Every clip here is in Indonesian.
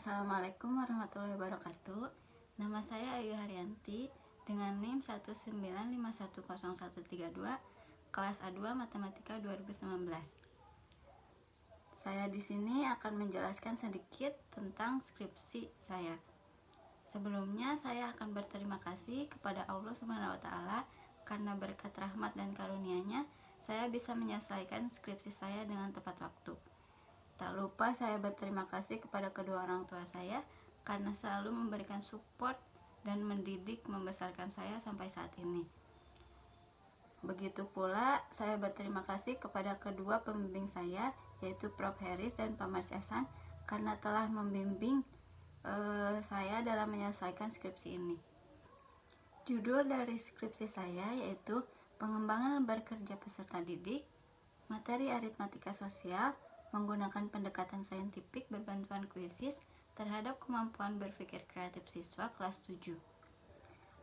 Assalamualaikum warahmatullahi wabarakatuh. Nama saya Ayu Haryanti dengan NIM 195101132, kelas A2 Matematika 2019. Saya di sini akan menjelaskan sedikit tentang skripsi saya. Sebelumnya saya akan berterima kasih kepada Allah Subhanahu wa taala karena berkat rahmat dan karunia-Nya saya bisa menyelesaikan skripsi saya dengan tepat waktu. Tak lupa saya berterima kasih kepada kedua orang tua saya karena selalu memberikan support dan mendidik membesarkan saya sampai saat ini. Begitu pula saya berterima kasih kepada kedua pembimbing saya, yaitu Prof. Heris dan Pak Marc Ehsan, karena telah membimbing saya dalam menyelesaikan skripsi ini. Judul dari skripsi saya yaitu Pengembangan Lembar Kerja Peserta Didik, Materi Aritmatika Sosial, menggunakan pendekatan saintifik berbantuan kuisis terhadap kemampuan berpikir kreatif siswa kelas 7.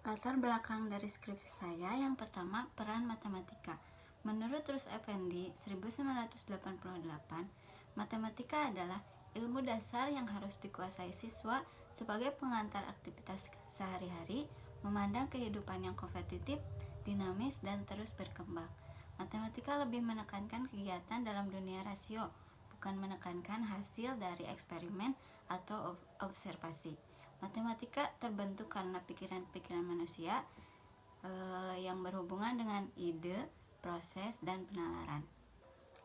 Latar belakang dari skripsi saya yang pertama, peran matematika. Menurut Rus Effendi 1988, matematika adalah ilmu dasar yang harus dikuasai siswa sebagai pengantar aktivitas sehari-hari, memandang kehidupan yang kompetitif, dinamis, dan terus berkembang. Matematika lebih menekankan kegiatan dalam dunia rasio, bukan menekankan hasil dari eksperimen atau observasi. Matematika terbentuk karena pikiran-pikiran manusia yang berhubungan dengan ide, proses, dan penalaran.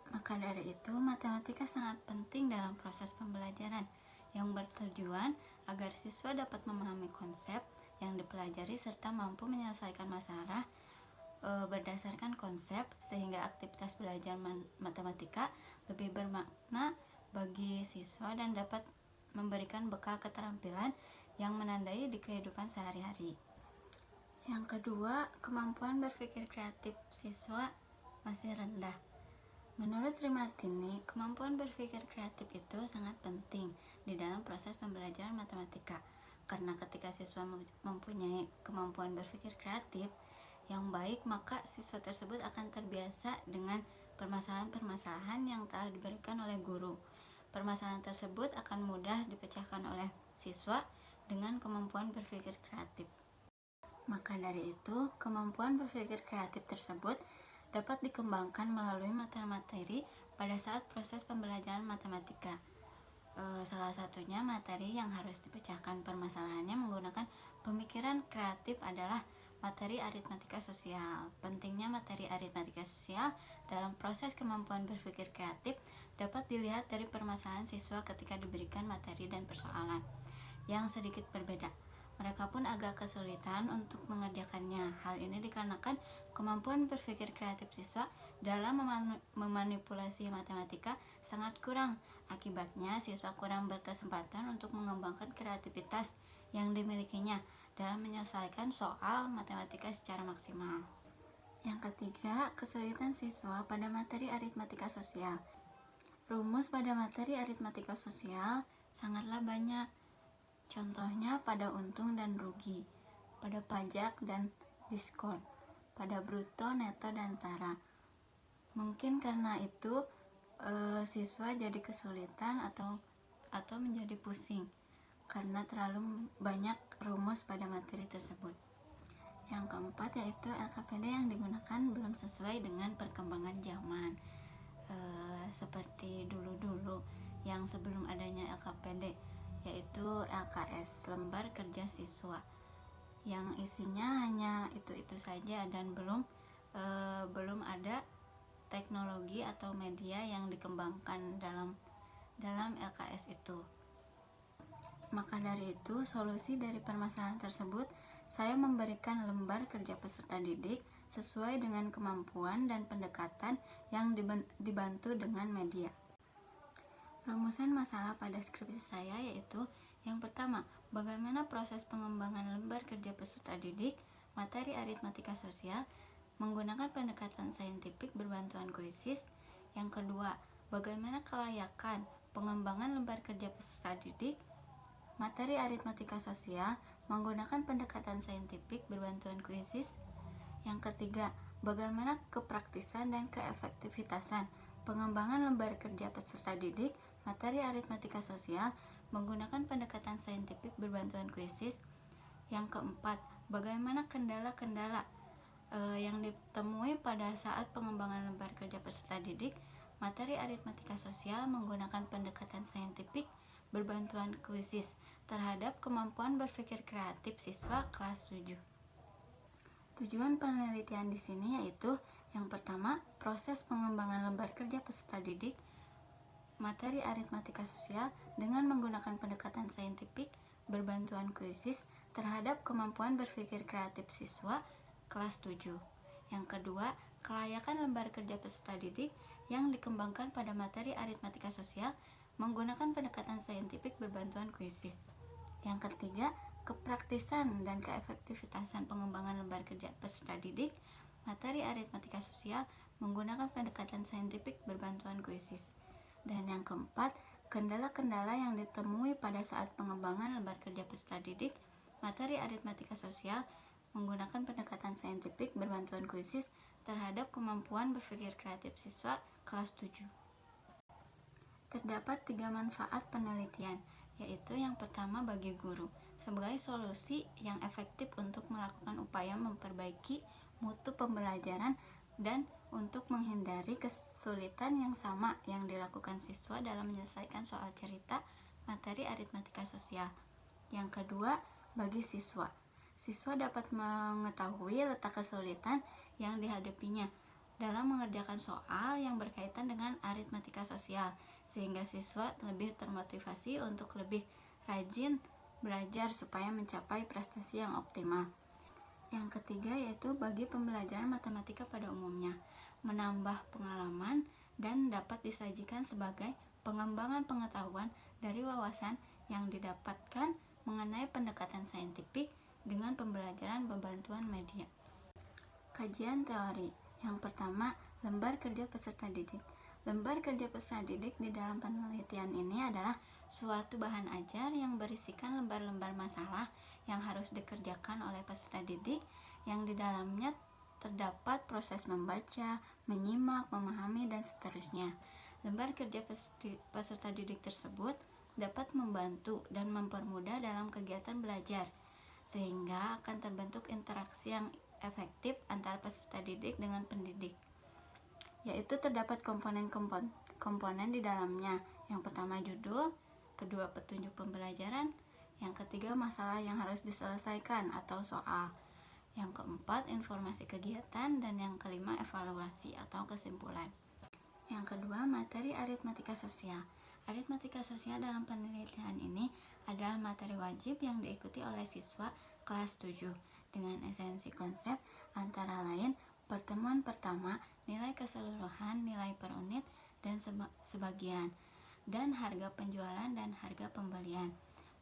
Maka dari itu, matematika sangat penting dalam proses pembelajaran yang bertujuan agar siswa dapat memahami konsep yang dipelajari serta mampu menyelesaikan masalah berdasarkan konsep, sehingga aktivitas belajar matematika lebih bermakna bagi siswa dan dapat memberikan bekal keterampilan yang menandai di kehidupan sehari-hari. Yang kedua, kemampuan berpikir kreatif siswa masih rendah. Menurut Sri Martini, kemampuan berpikir kreatif itu sangat penting di dalam proses pembelajaran matematika, karena ketika siswa mempunyai kemampuan berpikir kreatif yang baik, maka siswa tersebut akan terbiasa dengan permasalahan-permasalahan yang telah diberikan oleh guru. Permasalahan tersebut akan mudah dipecahkan oleh siswa dengan kemampuan berpikir kreatif. Maka dari itu, kemampuan berpikir kreatif tersebut dapat dikembangkan melalui materi-materi pada saat proses pembelajaran matematika. Salah satunya materi yang harus dipecahkan permasalahannya menggunakan pemikiran kreatif adalah materi aritmatika sosial. Pentingnya materi aritmatika sosial dalam proses kemampuan berpikir kreatif dapat dilihat dari permasalahan siswa ketika diberikan materi dan persoalan yang sedikit berbeda. Mereka pun agak kesulitan untuk mengerjakannya. Hal ini dikarenakan kemampuan berpikir kreatif siswa dalam memanipulasi matematika sangat kurang. Akibatnya, siswa kurang berkesempatan untuk mengembangkan kreativitas yang dimilikinya dalam menyelesaikan soal matematika secara maksimal. Yang ketiga, kesulitan siswa pada materi aritmatika sosial. Rumus pada materi aritmatika sosial sangatlah banyak. Contohnya pada untung dan rugi, pada pajak dan diskon, pada bruto, neto, dan tara. Mungkin karena itu siswa jadi kesulitan atau menjadi pusing karena terlalu banyak rumus pada materi tersebut. Yang keempat yaitu LKPD yang digunakan belum sesuai dengan perkembangan zaman. Seperti dulu-dulu yang sebelum adanya LKPD, yaitu LKS, lembar kerja siswa, yang isinya hanya itu saja dan belum ada teknologi atau media yang dikembangkan dalam LKS itu. Maka dari itu, solusi dari permasalahan tersebut, saya memberikan lembar kerja peserta didik sesuai dengan kemampuan dan pendekatan yang dibantu dengan media. Rumusan masalah pada skripsi saya yaitu yang pertama, bagaimana proses pengembangan lembar kerja peserta didik, materi aritmatika sosial, menggunakan pendekatan saintifik berbantuan kuisis. Yang kedua, bagaimana kelayakan pengembangan lembar kerja peserta didik, materi aritmatika sosial, menggunakan pendekatan saintifik berbantuan kuisis. Yang ketiga, bagaimana kepraktisan dan keefektivitasan pengembangan lembar kerja peserta didik, materi aritmatika sosial, menggunakan pendekatan saintifik berbantuan kuisis. Yang keempat, bagaimana kendala-kendala yang ditemui pada saat pengembangan lembar kerja peserta didik materi aritmatika sosial menggunakan pendekatan saintifik berbantuan kuisis terhadap kemampuan berpikir kreatif siswa kelas 7. Tujuan penelitian di sini yaitu yang pertama, proses pengembangan lembar kerja peserta didik materi aritmatika sosial dengan menggunakan pendekatan saintifik berbantuan kuisis terhadap kemampuan berpikir kreatif siswa kelas 7. Yang kedua, kelayakan lembar kerja peserta didik yang dikembangkan pada materi aritmatika sosial menggunakan pendekatan saintifik berbantuan kuisis. Yang ketiga, kepraktisan dan keefektivitasan pengembangan lembar kerja peserta didik materi aritmatika sosial menggunakan pendekatan saintifik berbantuan kuisis. Dan yang keempat, kendala-kendala yang ditemui pada saat pengembangan lembar kerja peserta didik materi aritmatika sosial menggunakan pendekatan saintifik berbantuan kuisis terhadap kemampuan berpikir kreatif siswa kelas 7. Terdapat 3 manfaat penelitian, yaitu yang pertama bagi guru, sebagai solusi yang efektif untuk melakukan upaya memperbaiki mutu pembelajaran dan untuk menghindari kesulitan yang sama yang dilakukan siswa dalam menyelesaikan soal cerita materi aritmatika sosial. Yang kedua, bagi siswa. Siswa dapat mengetahui letak kesulitan yang dihadapinya dalam mengerjakan soal yang berkaitan dengan aritmatika sosial, sehingga siswa lebih termotivasi untuk lebih rajin belajar supaya mencapai prestasi yang optimal. Yang ketiga yaitu bagi pembelajaran matematika pada umumnya, menambah pengalaman dan dapat disajikan sebagai pengembangan pengetahuan dari wawasan yang didapatkan mengenai pendekatan saintifik dengan pembelajaran berbantuan media. Kajian teori. Yang pertama, lembar kerja peserta didik. Lembar kerja peserta didik di dalam penelitian ini adalah suatu bahan ajar yang berisikan lembar-lembar masalah yang harus dikerjakan oleh peserta didik, yang di dalamnya terdapat proses membaca, menyimak, memahami, dan seterusnya. Lembar kerja peserta didik tersebut dapat membantu dan mempermudah dalam kegiatan belajar, sehingga akan terbentuk interaksi yang efektif antara peserta didik dengan pendidik, yaitu terdapat komponen di dalamnya. Yang pertama judul, kedua petunjuk pembelajaran, yang ketiga masalah yang harus diselesaikan atau soal, yang keempat informasi kegiatan, dan yang kelima evaluasi atau kesimpulan. Yang kedua, materi aritmatika sosial. Aritmatika sosial dalam penelitian ini adalah materi wajib yang diikuti oleh siswa kelas 7 dengan esensi konsep antara lain pertemuan pertama, nilai keseluruhan, nilai per unit, dan sebagian, dan harga penjualan dan harga pembelian.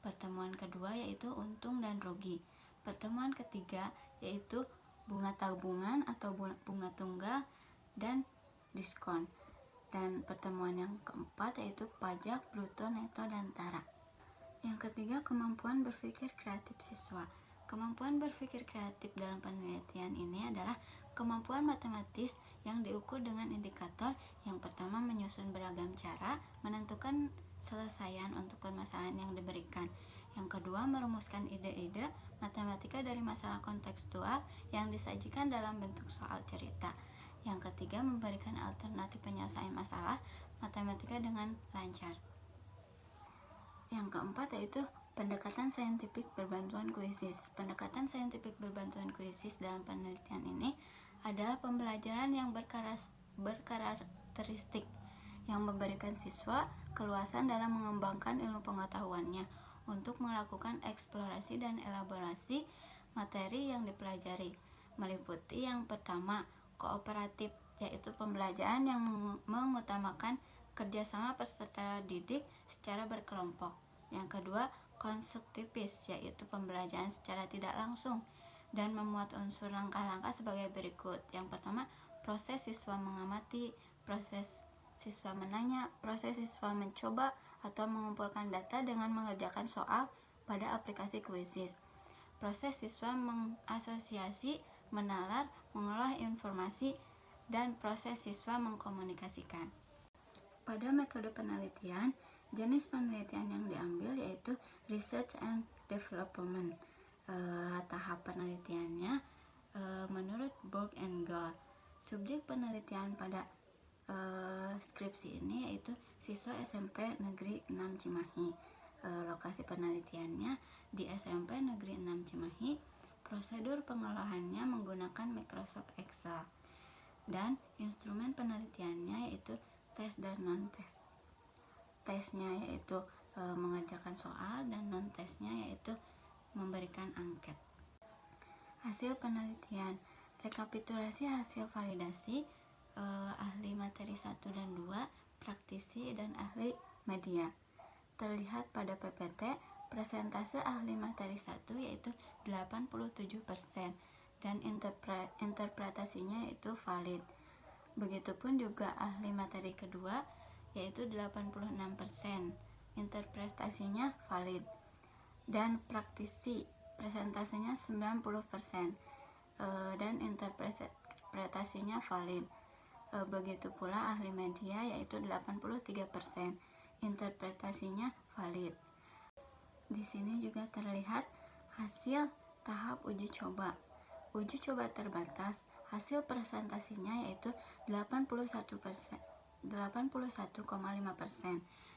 Pertemuan kedua yaitu untung dan rugi. Pertemuan ketiga yaitu bunga tabungan atau bunga tunggal dan diskon. Dan pertemuan yang keempat yaitu pajak, bruto, neto, dan tara. Yang ketiga, kemampuan berpikir kreatif siswa. Kemampuan berpikir kreatif dalam penelitian ini adalah kemampuan matematis yang diukur dengan indikator yang pertama menyusun beragam cara menentukan selesaian untuk permasalahan yang diberikan. Yang kedua, merumuskan ide-ide matematika dari masalah kontekstual yang disajikan dalam bentuk soal cerita. Yang ketiga, memberikan alternatif penyelesaian masalah matematika dengan lancar. Yang keempat yaitu pendekatan saintifik berbantuan kuisis. Pendekatan saintifik berbantuan kuisis dalam penelitian ini adalah pembelajaran yang berkarakteristik yang memberikan siswa keluasan dalam mengembangkan ilmu pengetahuannya untuk melakukan eksplorasi dan elaborasi materi yang dipelajari, meliputi yang pertama, kooperatif, yaitu pembelajaran yang mengutamakan kerjasama peserta didik secara berkelompok. Yang kedua, konstruktivis, yaitu pembelajaran secara tidak langsung dan memuat unsur langkah-langkah sebagai berikut. Yang pertama, proses siswa mengamati, proses siswa menanya, proses siswa mencoba atau mengumpulkan data dengan mengerjakan soal pada aplikasi kuisis. Proses siswa mengasosiasi, menalar, mengolah informasi, dan proses siswa mengkomunikasikan. Pada metode penelitian Jenis penelitian yang diambil yaitu research and development. Tahap penelitiannya menurut Borg and Gall. Subjek penelitian pada skripsi ini yaitu siswa SMP Negeri 6 Cimahi. Lokasi penelitiannya di SMP Negeri 6 Cimahi. Prosedur pengolahannya menggunakan Microsoft Excel. Dan instrumen penelitiannya yaitu tes dan non-tes. Tesnya yaitu mengerjakan soal dan non-tesnya yaitu memberikan angket. Hasil penelitian, rekapitulasi hasil validasi ahli materi 1 dan 2, praktisi dan ahli media. Terlihat pada PPT, persentase ahli materi 1 yaitu 87% dan interpretasinya yaitu valid. Begitupun juga ahli materi kedua yaitu 86%, interpretasinya valid. Dan praktisi presentasenya 90% dan interpretasinya valid. Begitu pula ahli media yaitu 83%, interpretasinya valid. Di sini juga terlihat hasil tahap uji coba. Uji coba terbatas, hasil presentasinya yaitu 81%, 81,5%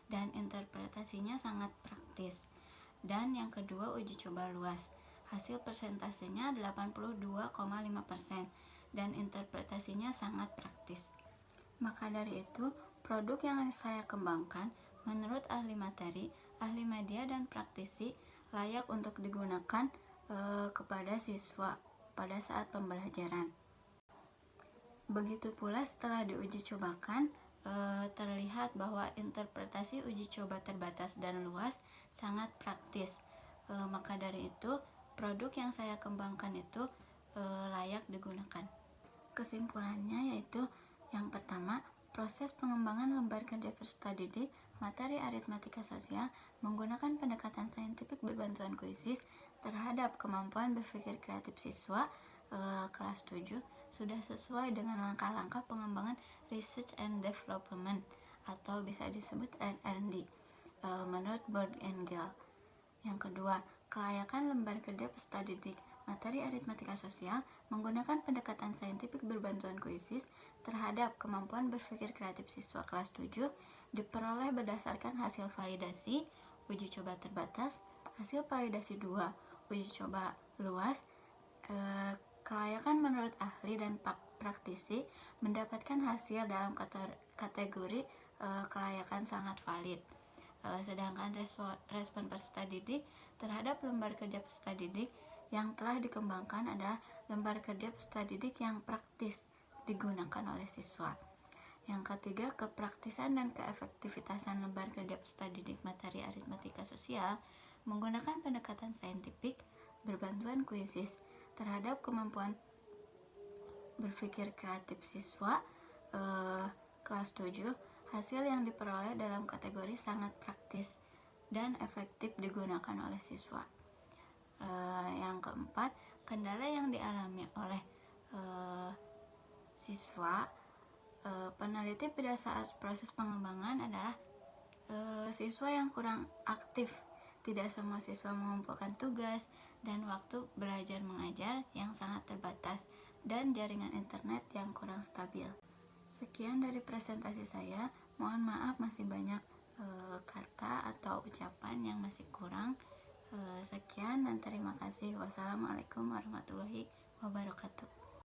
dan interpretasinya sangat praktis. Dan yang kedua uji coba luas, hasil presentasinya 82,5% dan interpretasinya sangat praktis. Maka dari itu, produk yang saya kembangkan menurut ahli materi, ahli media dan praktisi layak untuk digunakan kepada siswa pada saat pembelajaran. Begitu pula setelah diuji cobakan, terlihat bahwa interpretasi uji coba terbatas dan luas sangat praktis. Maka dari itu, produk yang saya kembangkan itu layak digunakan. Kesimpulannya yaitu yang pertama, proses pengembangan lembar kerja peserta didik materi aritmatika sosial menggunakan pendekatan saintifik berbantuan kuisis terhadap kemampuan berpikir kreatif siswa kelas 7 sudah sesuai dengan langkah-langkah pengembangan research and development atau bisa disebut R&D menurut Borg and Gall. Yang kedua, kelayakan lembar kerja peserta didik materi aritmatika sosial menggunakan pendekatan saintifik berbantuan kuisis terhadap kemampuan berpikir kreatif siswa kelas 7 diperoleh berdasarkan hasil validasi uji coba terbatas, hasil validasi 2 uji coba luas. Kelayakan menurut ahli dan praktisi mendapatkan hasil dalam kategori kelayakan sangat valid. Sedangkan respon peserta didik terhadap lembar kerja peserta didik yang telah dikembangkan adalah lembar kerja peserta didik yang praktis digunakan oleh siswa. Yang ketiga, kepraktisan dan keefektivitasan lembar kerja peserta didik materi aritmatika sosial menggunakan pendekatan saintifik berbantuan kuisis terhadap kemampuan berpikir kreatif siswa kelas 7. Hasil yang diperoleh dalam kategori sangat praktis dan efektif digunakan oleh siswa. Yang keempat, kendala yang dialami oleh siswa peneliti pada saat proses pengembangan adalah siswa yang kurang aktif. Tidak semua siswa mengumpulkan tugas dan waktu belajar mengajar yang sangat terbatas dan jaringan internet yang kurang stabil. Sekian dari presentasi saya. Mohon maaf masih banyak kata atau ucapan yang masih kurang. Sekian dan terima kasih. Wassalamualaikum warahmatullahi wabarakatuh.